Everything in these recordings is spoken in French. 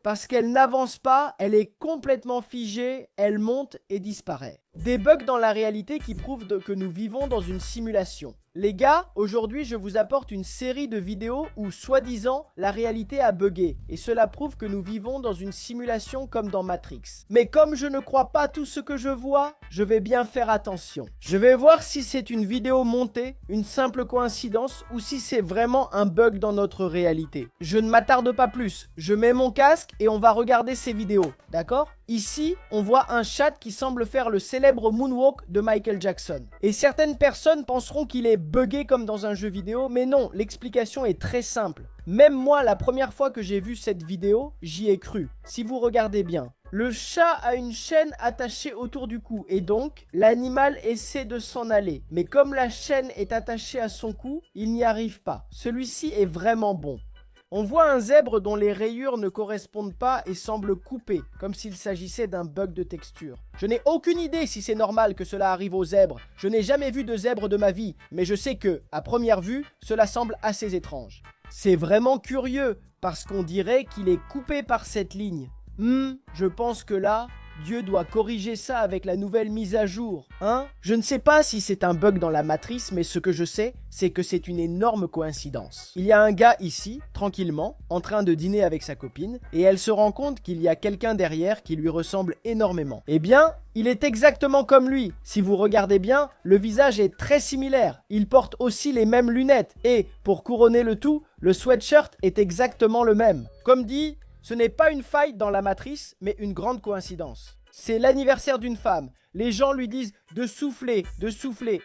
parce qu'elle n'avance pas, elle est complètement figée, elle monte et disparaît. Des bugs dans la réalité qui prouvent que nous vivons dans une simulation. Les gars, aujourd'hui je vous apporte une série de vidéos où soi-disant la réalité a bugué et cela prouve que nous vivons dans une simulation comme dans Matrix. Mais comme je ne crois pas tout ce que je vois, je vais bien faire attention. Je vais voir si c'est une vidéo montée, une simple coïncidence ou si c'est vraiment un bug dans notre réalité. Je ne m'attarde pas plus, je mets mon casque et on va regarder ces vidéos, d'accord ? Ici, on voit un chat qui semble faire le célèbre moonwalk de Michael Jackson. Et certaines personnes penseront qu'il est buggé comme dans un jeu vidéo, mais non, l'explication est très simple. Même moi, la première fois que j'ai vu cette vidéo, j'y ai cru. Si vous regardez bien. Le chat a une chaîne attachée autour du cou et donc l'animal essaie de s'en aller. Mais comme la chaîne est attachée à son cou, il n'y arrive pas. Celui-ci est vraiment bon. On voit un zèbre dont les rayures ne correspondent pas et semblent coupées, comme s'il s'agissait d'un bug de texture. Je n'ai aucune idée si c'est normal que cela arrive aux zèbres. Je n'ai jamais vu de zèbre de ma vie, mais je sais que, à première vue, cela semble assez étrange. C'est vraiment curieux, parce qu'on dirait qu'il est coupé par cette ligne. Je pense que là, Dieu doit corriger ça avec la nouvelle mise à jour, hein? Je ne sais pas si c'est un bug dans la matrice, mais ce que je sais, c'est que c'est une énorme coïncidence. Il y a un gars ici, tranquillement, en train de dîner avec sa copine, et elle se rend compte qu'il y a quelqu'un derrière qui lui ressemble énormément. Eh bien, il est exactement comme lui. Si vous regardez bien, le visage est très similaire. Il porte aussi les mêmes lunettes, et, pour couronner le tout, le sweatshirt est exactement le même. Comme dit, ce n'est pas une faille dans la matrice, mais une grande coïncidence. C'est l'anniversaire d'une femme. Les gens lui disent de souffler,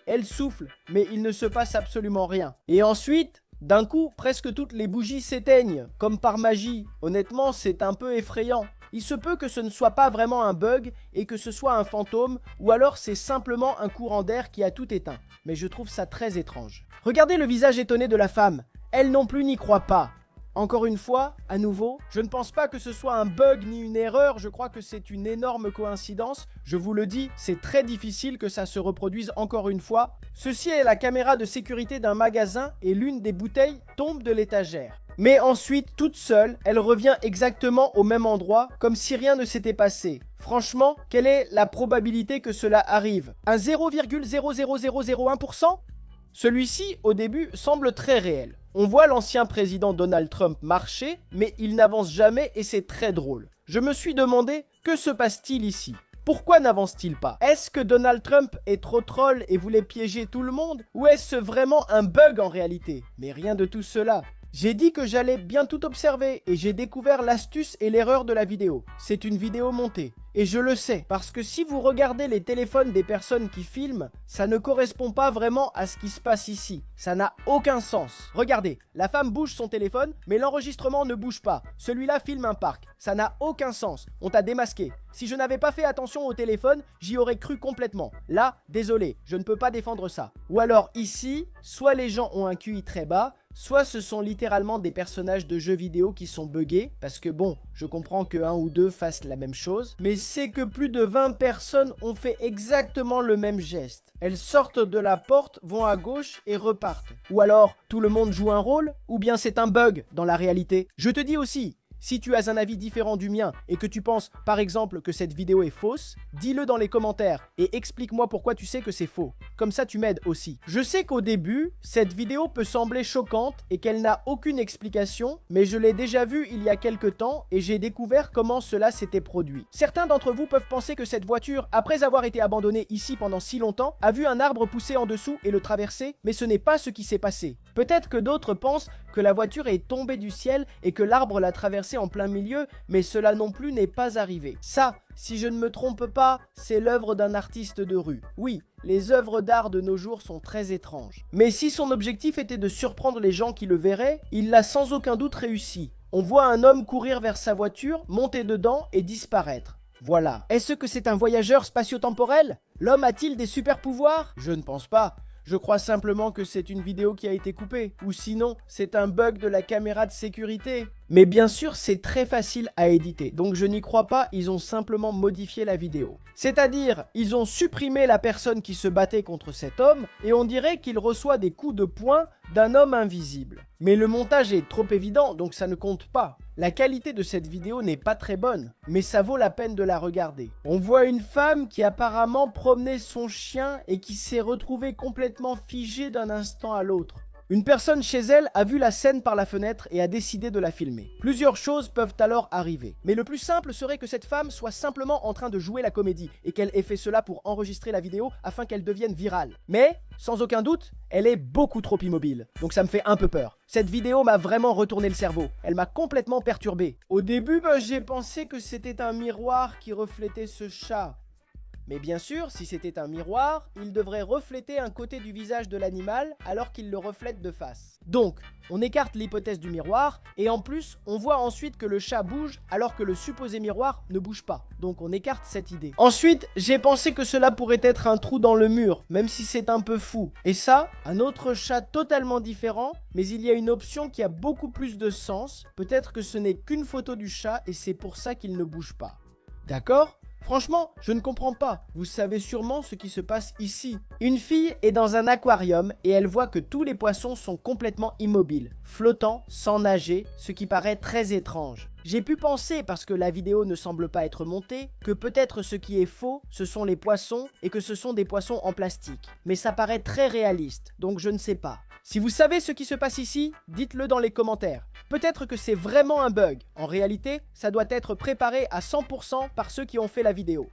elle souffle, mais il ne se passe absolument rien. Et ensuite, d'un coup, presque toutes les bougies s'éteignent, comme par magie. Honnêtement, c'est un peu effrayant. Il se peut que ce ne soit pas vraiment un bug et que ce soit un fantôme, ou alors c'est simplement un courant d'air qui a tout éteint. Mais je trouve ça très étrange. Regardez le visage étonné de la femme. Elle non plus n'y croit pas. Encore une fois, à nouveau, je ne pense pas que ce soit un bug ni une erreur, je crois que c'est une énorme coïncidence. Je vous le dis, c'est très difficile que ça se reproduise encore une fois. Ceci est la caméra de sécurité d'un magasin et l'une des bouteilles tombe de l'étagère. Mais ensuite, toute seule, elle revient exactement au même endroit, comme si rien ne s'était passé. Franchement, quelle est la probabilité que cela arrive? Un 0,00001%? Celui-ci, au début, semble très réel. On voit l'ancien président Donald Trump marcher, mais il n'avance jamais et c'est très drôle. Je me suis demandé, que se passe-t-il ici? Pourquoi n'avance-t-il pas? Est-ce que Donald Trump est trop troll et voulait piéger tout le monde? Ou est-ce vraiment un bug en réalité? Mais rien de tout cela. J'ai dit que j'allais bien tout observer et j'ai découvert l'astuce et l'erreur de la vidéo. C'est une vidéo montée. Et je le sais, parce que si vous regardez les téléphones des personnes qui filment, ça ne correspond pas vraiment à ce qui se passe ici. Ça n'a aucun sens. Regardez, la femme bouge son téléphone, mais l'enregistrement ne bouge pas. Celui-là filme un parc. Ça n'a aucun sens. On t'a démasqué. Si je n'avais pas fait attention au téléphone, j'y aurais cru complètement. Là, désolé, je ne peux pas défendre ça. Ou alors ici, soit les gens ont un QI très bas, soit ce sont littéralement des personnages de jeux vidéo qui sont buggés, parce que bon, je comprends que un ou deux fassent la même chose, mais c'est que plus de 20 personnes ont fait exactement le même geste. Elles sortent de la porte, vont à gauche et repartent. Ou alors, tout le monde joue un rôle, ou bien c'est un bug dans la réalité. Je te dis aussi, si tu as un avis différent du mien et que tu penses par exemple que cette vidéo est fausse, dis-le dans les commentaires et explique-moi pourquoi tu sais que c'est faux. Comme ça tu m'aides aussi. Je sais qu'au début, cette vidéo peut sembler choquante et qu'elle n'a aucune explication, mais je l'ai déjà vue il y a quelques temps et j'ai découvert comment cela s'était produit. Certains d'entre vous peuvent penser que cette voiture, après avoir été abandonnée ici pendant si longtemps, a vu un arbre pousser en dessous et le traverser, mais ce n'est pas ce qui s'est passé. Peut-être que d'autres pensent que la voiture est tombée du ciel et que l'arbre l'a traversée en plein milieu, mais cela non plus n'est pas arrivé. Ça, si je ne me trompe pas, c'est l'œuvre d'un artiste de rue. Oui, les œuvres d'art de nos jours sont très étranges. Mais si son objectif était de surprendre les gens qui le verraient, il l'a sans aucun doute réussi. On voit un homme courir vers sa voiture, monter dedans et disparaître. Voilà. Est-ce que c'est un voyageur spatio-temporel? L'homme a-t-il des super pouvoirs? Je ne pense pas. Je crois simplement que c'est une vidéo qui a été coupée. Ou sinon, c'est un bug de la caméra de sécurité. Mais bien sûr, c'est très facile à éditer, donc je n'y crois pas, ils ont simplement modifié la vidéo. C'est-à-dire, ils ont supprimé la personne qui se battait contre cet homme, et on dirait qu'il reçoit des coups de poing d'un homme invisible. Mais le montage est trop évident, donc ça ne compte pas. La qualité de cette vidéo n'est pas très bonne, mais ça vaut la peine de la regarder. On voit une femme qui apparemment promenait son chien et qui s'est retrouvée complètement figée d'un instant à l'autre. Une personne chez elle a vu la scène par la fenêtre et a décidé de la filmer. Plusieurs choses peuvent alors arriver. Mais le plus simple serait que cette femme soit simplement en train de jouer la comédie et qu'elle ait fait cela pour enregistrer la vidéo afin qu'elle devienne virale. Mais, sans aucun doute, elle est beaucoup trop immobile. Donc ça me fait un peu peur. Cette vidéo m'a vraiment retourné le cerveau. Elle m'a complètement perturbé. Au début, j'ai pensé que c'était un miroir qui reflétait ce chat. Mais bien sûr, si c'était un miroir, il devrait refléter un côté du visage de l'animal alors qu'il le reflète de face. Donc, on écarte l'hypothèse du miroir, et en plus, on voit ensuite que le chat bouge alors que le supposé miroir ne bouge pas. Donc on écarte cette idée. Ensuite, j'ai pensé que cela pourrait être un trou dans le mur, même si c'est un peu fou. Et ça, un autre chat totalement différent, mais il y a une option qui a beaucoup plus de sens. Peut-être que ce n'est qu'une photo du chat et c'est pour ça qu'il ne bouge pas. D'accord ? Franchement, je ne comprends pas. Vous savez sûrement ce qui se passe ici. Une fille est dans un aquarium et elle voit que tous les poissons sont complètement immobiles, flottants, sans nager, ce qui paraît très étrange. J'ai pu penser, parce que la vidéo ne semble pas être montée, que peut-être ce qui est faux, ce sont les poissons et que ce sont des poissons en plastique. Mais ça paraît très réaliste, donc je ne sais pas. Si vous savez ce qui se passe ici, dites-le dans les commentaires. Peut-être que c'est vraiment un bug. En réalité, ça doit être préparé à 100% par ceux qui ont fait la vidéo.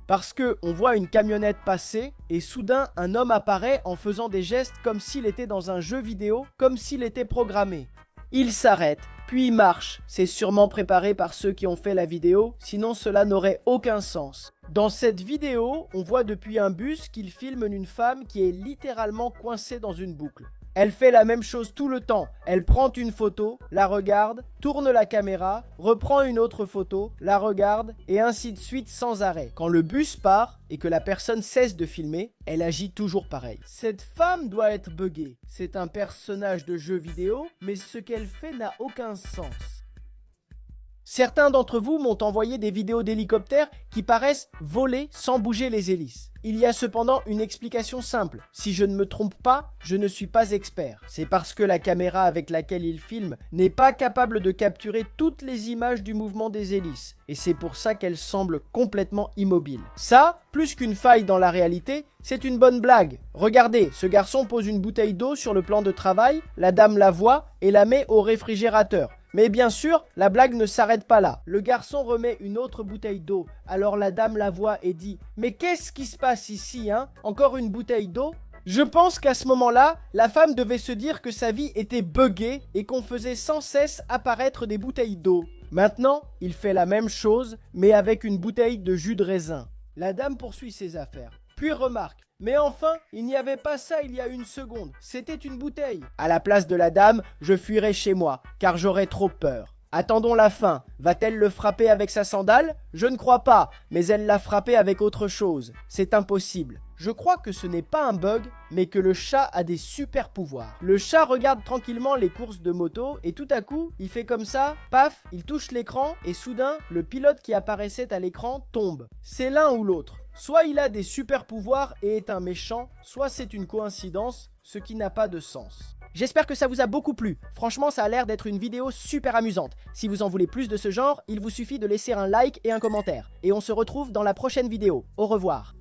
Parce que on voit une camionnette passer et soudain un homme apparaît en faisant des gestes comme s'il était dans un jeu vidéo, comme s'il était programmé. Il s'arrête, puis il marche. C'est sûrement préparé par ceux qui ont fait la vidéo, sinon cela n'aurait aucun sens. Dans cette vidéo, on voit depuis un bus qu'il filme une femme qui est littéralement coincée dans une boucle. Elle fait la même chose tout le temps. Elle prend une photo, la regarde, tourne la caméra, reprend une autre photo, la regarde, et ainsi de suite sans arrêt. Quand le bus part et que la personne cesse de filmer, elle agit toujours pareil. Cette femme doit être buggée. C'est un personnage de jeu vidéo, mais ce qu'elle fait n'a aucun sens. Certains d'entre vous m'ont envoyé des vidéos d'hélicoptères qui paraissent voler sans bouger les hélices. Il y a cependant une explication simple. Si je ne me trompe pas, je ne suis pas expert. C'est parce que la caméra avec laquelle il filme n'est pas capable de capturer toutes les images du mouvement des hélices. Et c'est pour ça qu'elle semble complètement immobile. Ça, plus qu'une faille dans la réalité, c'est une bonne blague. Regardez, ce garçon pose une bouteille d'eau sur le plan de travail, la dame la voit et la met au réfrigérateur. Mais bien sûr, la blague ne s'arrête pas là. Le garçon remet une autre bouteille d'eau. Alors la dame la voit et dit « Mais qu'est-ce qui se passe ici, hein? Encore une bouteille d'eau ?» Je pense qu'à ce moment-là, la femme devait se dire que sa vie était buggée et qu'on faisait sans cesse apparaître des bouteilles d'eau. Maintenant, il fait la même chose, mais avec une bouteille de jus de raisin. La dame poursuit ses affaires. Puis remarque, mais enfin, il n'y avait pas ça il y a une seconde, c'était une bouteille. À la place de la dame, je fuirai chez moi, car j'aurais trop peur. Attendons la fin. Va-t-elle le frapper avec sa sandale? Je ne crois pas, mais elle l'a frappé avec autre chose. C'est impossible. Je crois que ce n'est pas un bug, mais que le chat a des super pouvoirs. Le chat regarde tranquillement les courses de moto et tout à coup, il fait comme ça, paf, il touche l'écran et soudain, le pilote qui apparaissait à l'écran tombe. C'est l'un ou l'autre. Soit il a des super pouvoirs et est un méchant, soit c'est une coïncidence, ce qui n'a pas de sens. J'espère que ça vous a beaucoup plu. Franchement, ça a l'air d'être une vidéo super amusante. Si vous en voulez plus de ce genre, il vous suffit de laisser un like et un commentaire. Et on se retrouve dans la prochaine vidéo. Au revoir.